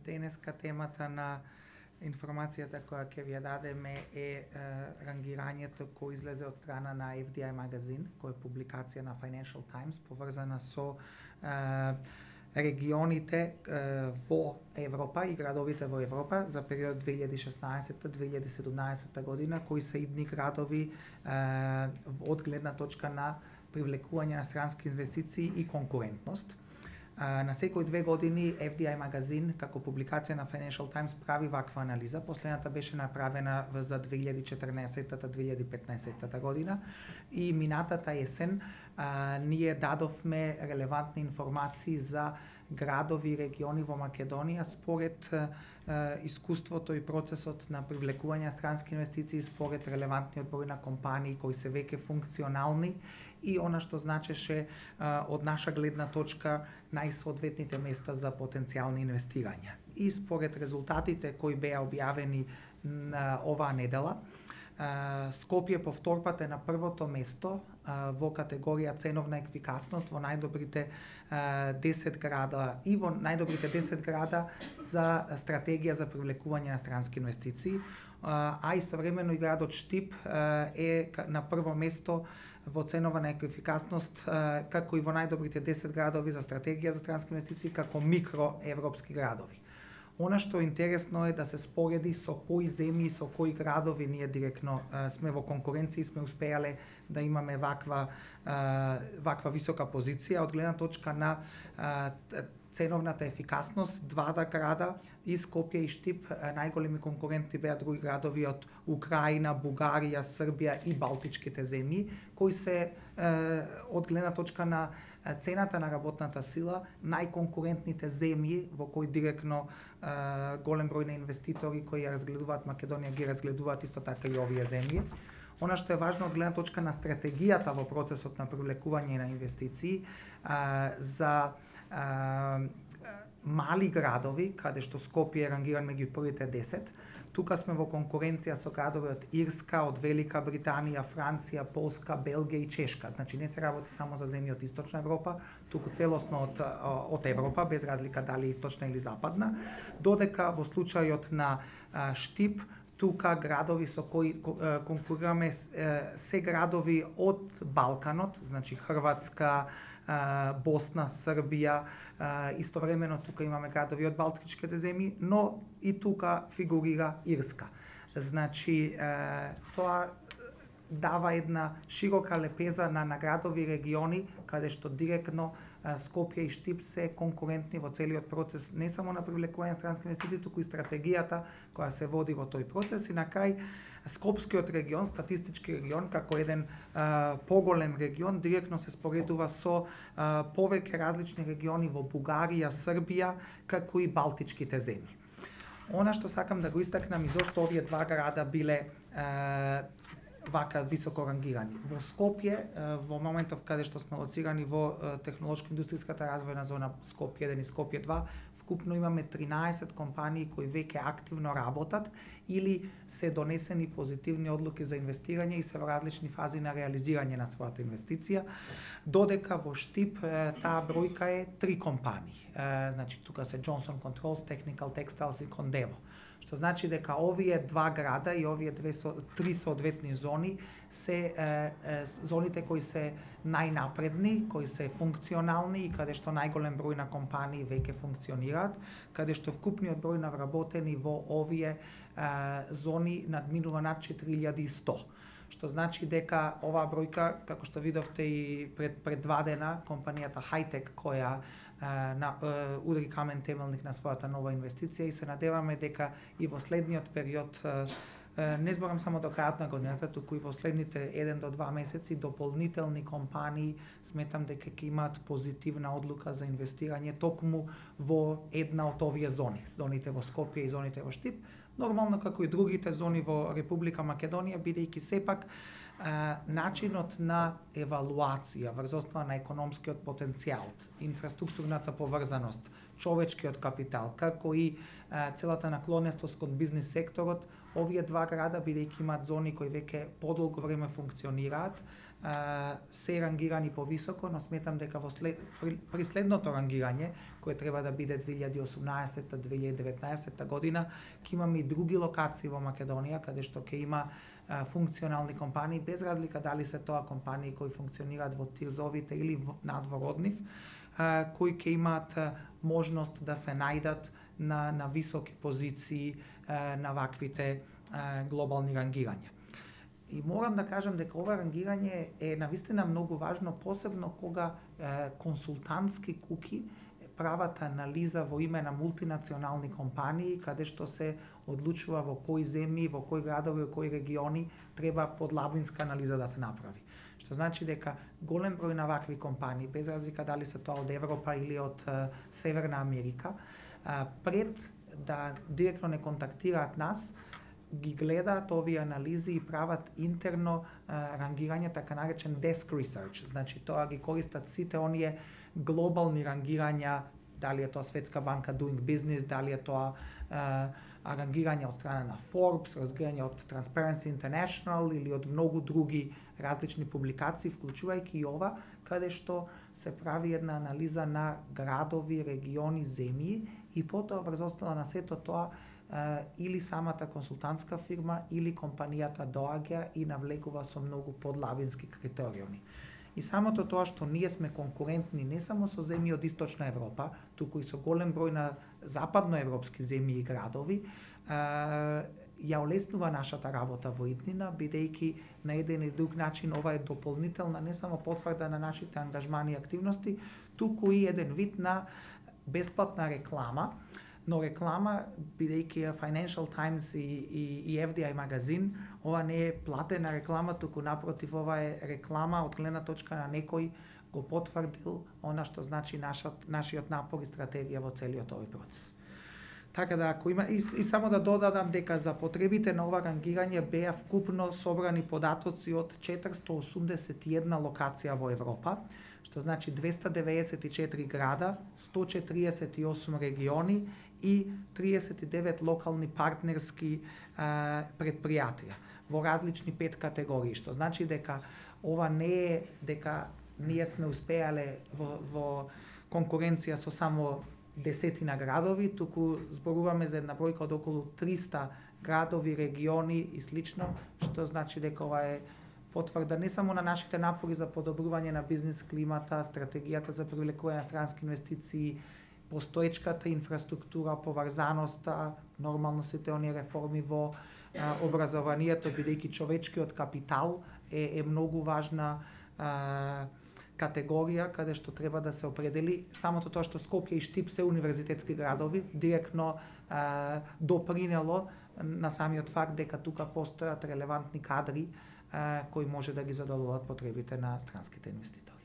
Денеска темата на информацијата која ќе ви ја дадеме е рангирањето кој излезе од страна на FDI магазин, кој е публикација на Financial Times, поврзана со регионите во Европа и градовите во Европа за период 2016-2017 година, кои се идни градови од гледна точка на привлекување на странски инвестиции и конкурентност. На секој 2 години FDI магазин, како публикација на Financial Times, прави ваква анализа. Последната беше направена за 2014-2015 година и минатата есен ние дадовме релевантни информации за градови и региони во Македонија според искуството и процесот на привлекување на странски инвестиции, според релевантниот број на компании кои се веќе функционални и она што значеше од наша гледна точка најсоодветните места за потенцијални инвестирања. И според резултатите кои беа објавени на оваа недела, Скопје повторпат е на првото место во категорија ценовна ефикасност во најдобрите 10 града и во најдобрите 10 града за стратегија за привлекување на странски инвестиции, а истовремено и градот Штип е на прво место во ценовна ефикасност како и во најдобрите 10 градови за стратегија за странски инвестиции како микроевропски градови. Она што е интересно е да се спореди со кои земји, со кои градови ние директно сме во конкуренција и сме успеале да имаме ваква висока позиција од гледна точка на ценовната ефикасност. Двата града, и Скопје и Штип, најголеми конкуренти беа други градови од Украина, Бугарија, Србија и Балтичките земји, кои се од гледна точка на цената на работната сила најконкурентните земји во кои директно голем број на инвеститори кои ја разгледуваат Македонија ги разгледуваат исто така и овие земји. Она што е важно од гледна точка на стратегијата во процесот на привлекување на инвестиции за мали градови, каде што Скопје е рангиран меѓу првите 10, тука сме во конкуренција со градови од Ирска, од Велика Британија, Франција, Полска, Белгија и Чешка. Значи не се работи само за земји од Источна Европа, туку целосно од Европа, без разлика дали источна или западна, додека во случајот на Штип, тука градови со кои конкурираме се градови од Балканот, значи Хрватска, Босна, Србија, истовремено тука имаме градови од Балтичките земји, но и тука фигурира Ирска. Значи, тоа дава една широка лепеза на градови и региони, каде што директно Скопје и Штип се конкурентни во целиот процес, не само на привлекување на странски инвестиции, туку и стратегијата која се води во тој процес. И на крај, Скопскиот регион, статистички регион, како еден поголем регион, директно се споредува со повеќе различни региони во Бугарија, Србија, како и Балтичките земји. Она што сакам да го истакнам и зошто овие два града биле вака високо рангирани. Во Скопје, во моментов каде што сме лоцирани во технолошко-индустријската развојна зона Скопје 1 и Скопје 2, вкупно имаме 13 компании кои веќе активно работат или се донесени позитивни одлуки за инвестирање и се во различни фази на реализирање на својата инвестиција, додека во Штип таа бројка е 3 компании. Значи тука се Johnson Controls, Technical Textiles и Condevo. Што значи дека овие два града и овие три соодветни зони се зоните кои се најнапредни, кои се функционални и каде што најголем број на компании веќе функционираат, каде што вкупниот број на вработени во овие зони надминува над 4100. Што значи дека оваа бројка, како што видовте и пред 2 дена, компанијата Hightech која удари камен темелник на својата нова инвестиција и се надеваме дека и во следниот период, не зборам само до крајот на годината, туку и во следните 1 до 2 месеци, дополнителни компании сметам дека ќе имаат позитивна одлука за инвестирање токму во една од овие зони, зоните во Скопје и зоните во Штип, нормално како и другите зони во Република Македонија, бидејќи сепак начинот на евалуација врз основа на економскиот потенцијал, инфраструктурната поврзаност, човечкиот капитал, како и целата наклонетост кон бизнис секторот, овие два града, бидејќи имаат зони кои веќе подолго време функционираат, се рангирани повисоко, но сметам дека при следното рангирање, кое треба да биде 2018-2019 година, ќе имаме и други локации во Македонија, каде што ќе има функционални компании, без разлика дали се тоа компании кои функционираат во тирзовите или надвор од нив, кои ќе имаат можност да се најдат на високи позиции на ваквите глобални рангирања. И морам да кажам дека ова рангирање е навистина многу важно, посебно кога консултантски куки прават анализа во име на мултинационални компании, каде што се одлучува во кои земји, во кои градови, во кои региони треба подлабинска анализа да се направи. Што значи дека голем број на вакви компании, без разлика дали се тоа од Европа или од Северна Америка, пред да директно не контактираат нас, ги гледаат овие анализи и прават интерно рангирање, така наречен desk research. Значи тоа ги користат сите оние глобални рангирања, дали е тоа Светска банка Doing Business, дали е тоа рангирање од страна на Forbes, рангирање од Transparency International или од многу други различни публикации, вклучувајќи и ова, каде што се прави една анализа на градови, региони, земји и потоа врз основа на сето тоа или самата консултантска фирма или компанијата доаѓа и навлегува со многу подлабински критериуми. И самото тоа што ние сме конкурентни не само со земји од Источна Европа, туку и со голем број на западноевропски земји и градови, ја олеснува нашата работа во иднина, бидејќи на еден или друг начин ова е дополнителна не само потврда на нашите ангажмани и активности, туку и еден вид на бесплатна реклама, но реклама, бидејќи Financial Times и FDI магазин, ова не е платена реклама, туку напротив, ова е реклама од гледна точка на некој го потврдил она што значи нашиот напор и стратегија во целиот овој процес. Така да, ако има, и само да додадам дека за потребите на ова рангирање беа вкупно собрани податоци од 481 локација во Европа, што значи 294 града, 148 региони и 39 локални партнерски предпријатија во различни 5 категории, што значи дека ова не е дека ние сме успеале во конкуренција со само десетина градови, туку зборуваме за една бројка од околу 300 градови, региони и слично, што значи дека ова е потврда не само на нашите напори за подобрување на бизнес климата, стратегијата за привлекување на странски инвестиции, постоечката инфраструктура, поврзаноста, нормално сите оние реформи во образованието, бидејќи човечкиот капитал е многу важна категорија каде што треба да се определи. Самото тоа што Скопје и Штип се универзитетски градови директно допринело на самиот факт дека тука постојат релевантни кадри кои може да ги задоволат потребите на странските инвеститори.